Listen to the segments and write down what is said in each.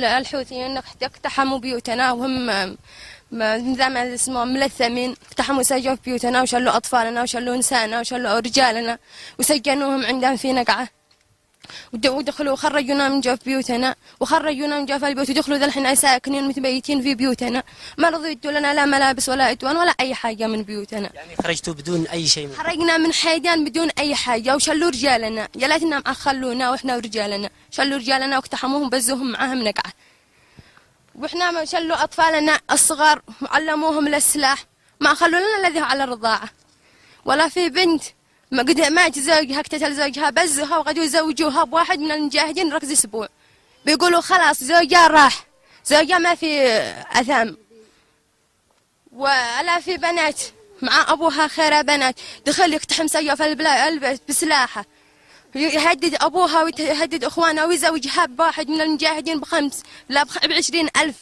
الحوثيين اقتحموا بيوتنا وهم زي ما اسمه ملثمين، اقتحموا سجنوا في بيوتنا وشلوا أطفالنا وشلوا نسائنا وشلوا رجالنا وسجنوهم عندنا في نقعة، ودخلوا وخرجونا من جوف بيوتنا وخرجونا من جوف البيوت ودخلوا ذا الحين ساكنين متبيتين في بيوتنا، ما رضوا يدوا لنا لا ملابس ولا أدوان ولا أي حاجة من بيوتنا. يعني خرجتوا بدون أي شيء؟ خرجنا من حيدان بدون أي حاجة وشلوا رجالنا، يا ليتنا خلونا وإحنا ورجالنا، شلوا رجالنا واقتحموهم بزوهم معاهم نقعة، وإحنا شلوا أطفالنا الصغار وعلموهم للسلاح، ما خلوا لنا الذي على الرضاعة، ولا في بنت ما زوجها اقتتل زوجها بزها وغدوا يزوجوها بواحد من المجاهدين ركز أسبوع، بيقولوا خلاص زوجها راح، زوجها ما في أثام، ولا في بنات مع أبوها خير بنات دخل يقتحم سيف البيت بسلاحه، يهدد أبوها ويهدد أخوانها ويزوجها بواحد من المجاهدين ب20,000،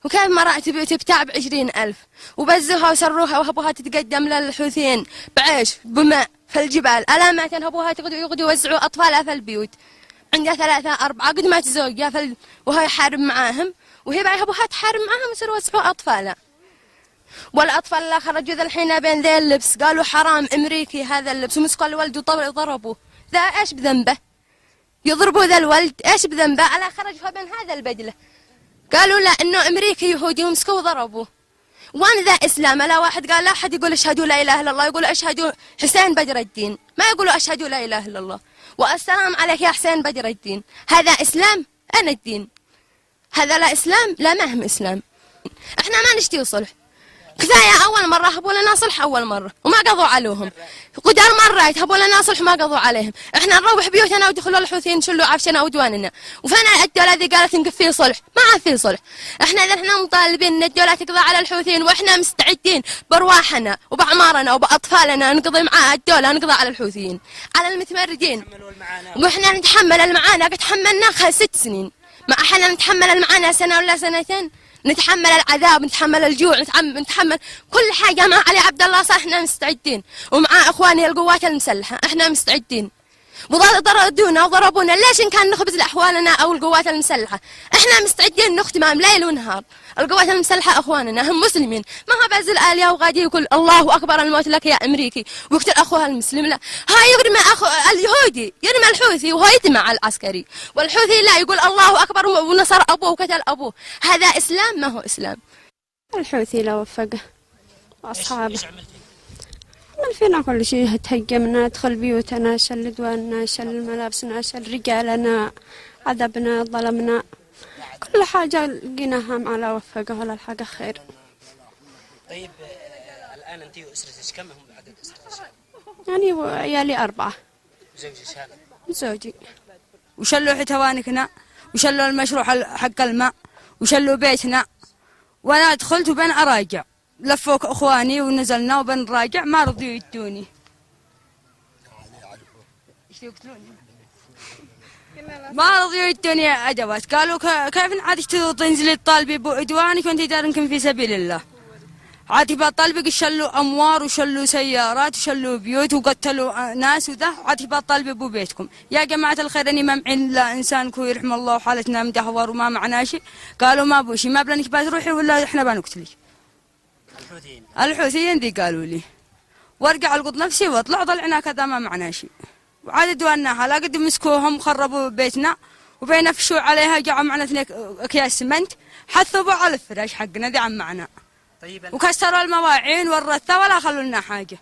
وكيف مرأة تبتاع ب20,000، وبزوها وسروها وأبوها تتقدم للحوثيين بعيش بماء في الجبال، ألامات أبوها يقعدوا يوزعوا أطفالها في البيوت، عندها 3 4 قد ما تزوجها وهي يحارب معاهم، وهي بعد أبوها تحارب معاهم ويصيروا يوزعوا أطفالها. والأطفال اللي خرجوا ذا الحين بين ذي اللبس قالوا حرام أمريكي هذا اللبس، ومسكوا الولد وضربوه، ذا إيش بذنبه؟ يضربوا ذا الولد إيش بذنبه على خرجوا بين هذا البدلة؟ قالوا لا إنه أمريكي يهودي ومسكوا وضربوه. وأنا ذا إسلام؟ لا واحد قال لا أحد يقول أشهدوا لا إله إلا الله، يقولوا أشهدوا حسين بدر الدين، ما يقولوا أشهدوا لا إله إلا الله والسلام عليك يا حسين بدر الدين. هذا إسلام؟ أنا الدين هذا لا إسلام؟ لا ما هم إسلام. إحنا ما نشتي صلح، كفاية أول مرة هبوا لنا صلح أول مرة وما قضوا عليهم، قدر مرة يتهبوا لنا صلح وما قضوا عليهم، إحنا نروح بيوتنا ودخلوا الحوثيين شلوا عفشنا ودواننا، وفينا الدولة ذي قالت نقف فيه صلح، ما عاد فيه صلح. إحنا مطالبين إن الدولة تقضي على الحوثيين، وإحنا مستعدين بأرواحنا وبأعمارنا وبأطفالنا نقضي مع الدولة، نقضي على الحوثيين على المتمردين، وإحنا نتحمل المعاناة، قد تحملنا 6 سنين، ما إحنا نتحمل المعاناة سنة ولا سنتين، نتحمل العذاب، نتحمل الجوع، نتحمل كل حاجة. مع علي عبد الله صح احنا مستعدين، ومع اخواني القوات المسلحة احنا مستعدين، وضربونا وضربونا ليش إن كان نخبز لأحوالنا أو القوات المسلحة؟ احنا مستعدين نختمهم ليل ونهار، القوات المسلحة اخواننا هم مسلمين، ما هو بازل آلية وغادي يقول الله اكبر الموت لك يا امريكي ويقتل اخوها المسلم، لا هاي يرمي اليهودي يرمي الحوثي وهو يدمع العسكري، والحوثي لا يقول الله اكبر ونصر ابوه وقتل ابوه. هذا اسلام؟ ما هو اسلام. الحوثي لا وفقه واصحابه عمل فينا كل شيء، تهجمنا، ادخل بيوتنا، شل دواننا، شل ملابسنا، شل رجالنا، عذبنا، ظلمنا، كل حاجة لقيناها مع لا وفقه ولا الحاجة خير. طيب الآن أنت وأسرتك كم هم عدد أسرتك؟ يعني وعيالي 4. زوجك هذا؟ زوجي. وشلوا حتوانكنا وشلوا المشروع حق الماء وشلوا بيتنا، وأنا دخلت وبين أراجع، لفوك اخواني ونزلنا وبنراجع ما رضيوا يدوني. ما رضيوا يدوني ادوات، قالوا كيف عاد تنزلي تطالبي بادوانك وانت دارنكم في سبيل الله؟ عاد يبقى طالبك شلوا اموار وشلوا سيارات وشلوا بيوت وقتلوا ناس وذا، عاد يبقى طالبي ابو بيتكم. يا جماعه الخير اني ما معين لا انسان كوي يرحم الله وحالتنا مدهور وما معنا شيء. قالوا ما بوشي، ما بلانك بتروحي ولا احنا بنقتلك. الحوثيين دي قالوا لي وارجع القط نفسي واطلع، طلعنا كذا ما معنا شيء، وعاد دواناها لا قد مسكوهم خربوا بيتنا وبينفشوا عليها، جاءوا معنا 2 أكياس سمنت حثبوا على الفراش حقنا ذي عم معنا. طيب وكسروا المواعين والرثة ولا خلوا لنا حاجة.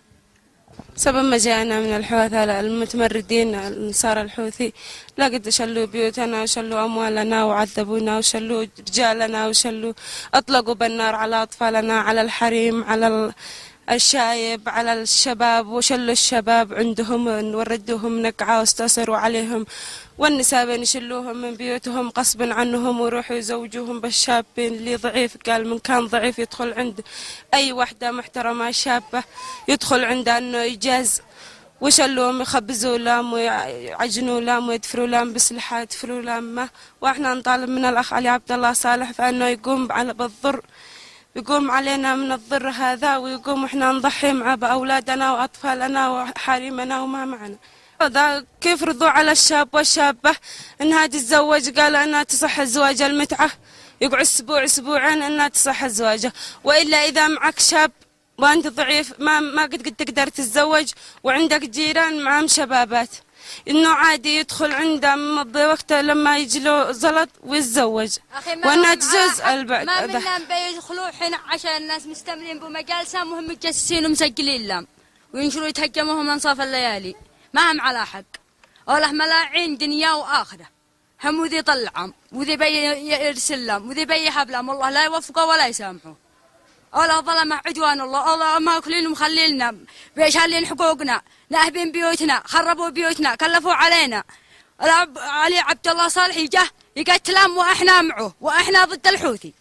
سبب ما جاءنا من الحوثة المتمردين النصارى الحوثي، لا قد شلوا بيوتنا وشلوا أموالنا وعذبونا وشلوا رجالنا وشلوا أطلقوا بالنار على أطفالنا، على الحريم، على الشايب، على الشباب، وشلوا الشباب عندهم وردوهم نقعة واستأثروا عليهم، والنساء يشلوهم من بيوتهم غصبا عنهم ويروحوا يزوجوهم بالشابين اللي ضعيف. قال من كان ضعيف يدخل عند أي وحدة محترمة شابة يدخل عندها أنه يجاز، وشلوهم يخبزوا لهم ويعجنوا لهم ويدفروا لهم بسلحة، يدفروا لهم. وإحنا نطالب من الأخ علي عبد الله صالح فإنه يقوم بالضر، يقوم علينا من الضر هذا، ويقوم إحنا نضحي مع بأولادنا وأطفالنا وحريمنا وما معنا. هذا كيف رضوا على الشاب والشابة انها تتزوج، قال انها تصح الزواج المتعة، يقعد اسبوع اسبوعين انها تصح الزواج. والا اذا معك شاب وانت ضعيف ما قد تقدر تتزوج وعندك جيران معهم شبابات، انه عادي يدخل عنده مضي وقته لما يجي له زلط ويتزوج. وانها تجوز البعد. ما منا بيدخلوا حين عشان الناس مستمرين بمجالسهم وهم متجسسين ومسجلين لهم وينشروا يتهجموهم انصاف الليالي، ما هم على حق. والله ملاعين دنيا واخره، هم وذي يطلعهم وذي بيرسل لهم وذي بيحب لهم، والله لا يوفقه ولا يسامحه. الله ظلم عدوان الله ماكلين ومخلينا بيشالين حقوقنا، ناهبين بيوتنا، خربوا بيوتنا، كلفوا علينا. علي عبد الله صالح جه يقتلهم واحنا معه واحنا ضد الحوثي.